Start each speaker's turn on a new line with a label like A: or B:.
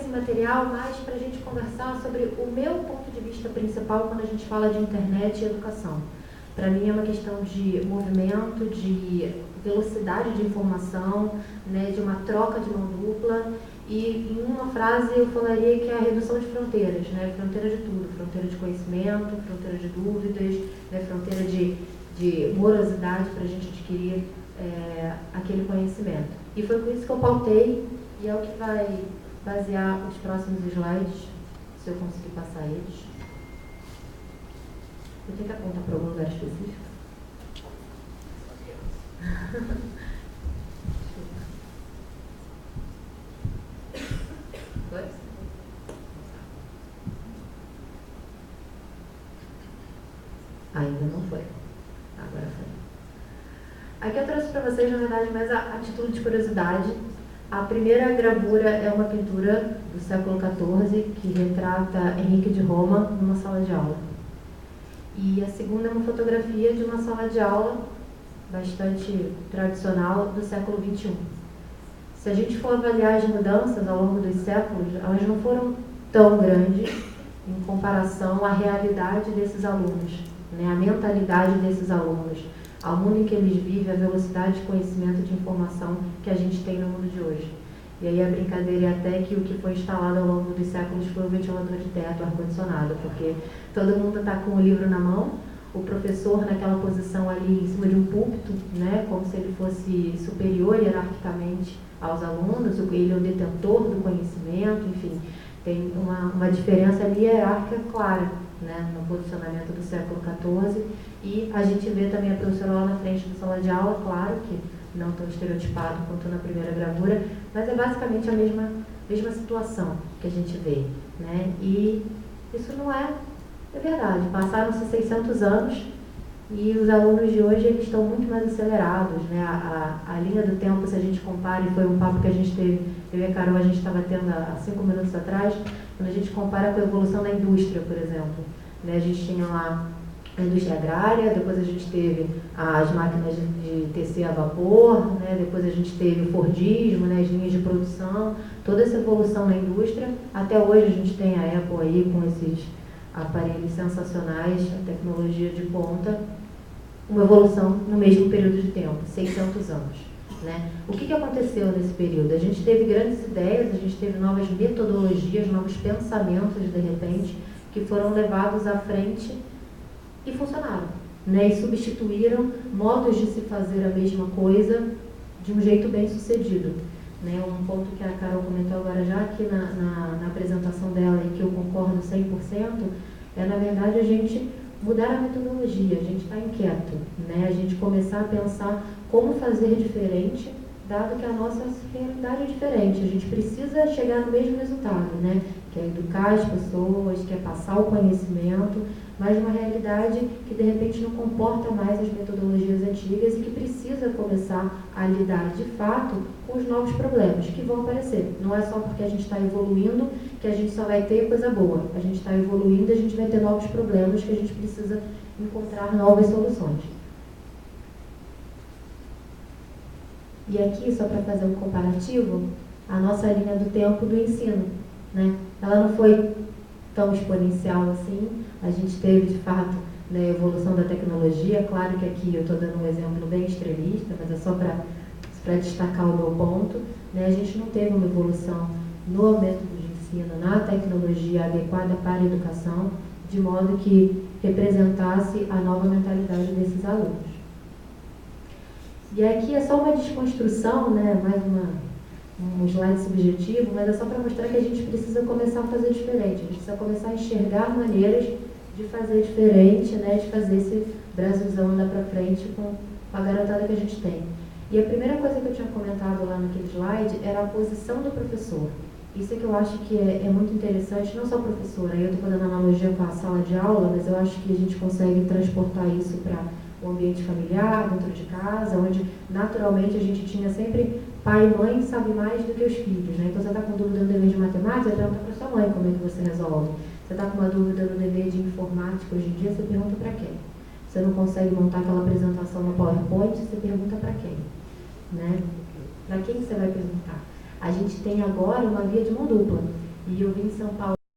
A: material mais para a gente conversar sobre o meu ponto de vista principal quando a gente fala de internet e educação. Para mim é uma questão de movimento, de velocidade de informação, né, de uma troca de mão dupla, e em uma frase eu falaria que é a redução de fronteiras, né, fronteira de tudo, fronteira de conhecimento, fronteira de dúvidas, né, fronteira de morosidade para a gente adquirir aquele conhecimento. E foi por isso que eu pautei, e é o que vai basear os próximos slides, se eu conseguir passar eles. Eu tenho que apontar para algum lugar específico? Ainda não foi. Agora foi. Aqui eu trouxe para vocês, na verdade, mais a título de curiosidade. A primeira gravura é uma pintura do século XIV que retrata Henrique de Roma numa sala de aula. E a segunda é uma fotografia de uma sala de aula bastante tradicional do século XXI. Se a gente for avaliar as mudanças ao longo dos séculos, elas não foram tão grandes em comparação à realidade desses alunos, né? A mentalidade desses alunos, ao mundo em que eles vivem, a velocidade de conhecimento, de informação que a gente tem no mundo de hoje. E aí a brincadeira é até que o que foi instalado ao longo dos séculos foi o ventilador de teto, o ar-condicionado, porque todo mundo está com o livro na mão, o professor naquela posição ali em cima de um púlpito, né, como se ele fosse superior hierarquicamente aos alunos, ele é o detentor do conhecimento, enfim, tem uma diferença ali hierárquica clara, né, no posicionamento do século XIV, e a gente vê também a professora lá na frente da sala de aula, claro que não tão estereotipado quanto na primeira gravura, mas é basicamente a mesma situação que a gente vê, né, e isso não é verdade. Passaram-se 600 anos e os alunos de hoje eles estão muito mais acelerados, né? A linha do tempo, se a gente compara, e foi um papo que a gente teve, eu e a Carol, a gente estava tendo há 5 minutos atrás, quando a gente compara com a evolução da indústria, por exemplo, né? A gente tinha lá a indústria agrária, depois a gente teve as máquinas de tecer a vapor, né? Depois a gente teve o Fordismo, né? As linhas de produção, toda essa evolução na indústria. Até hoje a gente tem a Apple aí com esses aparelhos sensacionais, a tecnologia de ponta, uma evolução no mesmo período de tempo, 600 anos. Né? O que aconteceu nesse período? A gente teve grandes ideias, a gente teve novas metodologias, novos pensamentos, de repente, que foram levados à frente e funcionaram, né? E substituíram modos de se fazer a mesma coisa de um jeito bem sucedido. Né, um ponto que a Carol comentou agora já aqui na apresentação dela e que eu concordo 100%, é na verdade a gente mudar a metodologia, a gente está inquieto, né, a gente começar a pensar como fazer diferente, dado que a nossa realidade é diferente, a gente precisa chegar no mesmo resultado, né, que é educar as pessoas, que é passar o conhecimento, mas uma realidade que de repente não comporta mais as metodologias antigas e que precisa começar a lidar de fato com os novos problemas que vão aparecer. Não é só porque a gente está evoluindo que a gente só vai ter coisa boa. A gente está evoluindo e a gente vai ter novos problemas que a gente precisa encontrar novas soluções. E aqui, só para fazer um comparativo, a nossa linha do tempo do ensino, né? Ela não foi tão exponencial assim. A gente teve, de fato, né, a evolução da tecnologia. Claro que aqui eu estou dando um exemplo bem extremista, mas é só para destacar o meu ponto. Né? A gente não teve uma evolução no método de ensino, na tecnologia adequada para a educação, de modo que representasse a nova mentalidade desses alunos. E aqui é só uma desconstrução, né, mais um slide subjetivo, mas é só para mostrar que a gente precisa começar a fazer diferente, a gente precisa começar a enxergar maneiras de fazer diferente, né, de fazer esse Brasilzão andar para frente com a garotada que a gente tem. E a primeira coisa que eu tinha comentado lá naquele slide era a posição do professor. Isso é que eu acho que é muito interessante, não só professor, aí eu estou fazendo analogia com a sala de aula, mas eu acho que a gente consegue transportar isso para o ambiente familiar, dentro de casa, onde naturalmente a gente tinha sempre pai e mãe sabe mais do que os filhos, né? Então você está com dúvida no dever de matemática, você pergunta para sua mãe como é que você resolve. Você está com uma dúvida no dever de informática hoje em dia, você pergunta para quem? Você não consegue montar aquela apresentação no PowerPoint, você pergunta para quem? Né? Para quem você vai perguntar? A gente tem agora uma via de mão dupla. e eu vim em São Paulo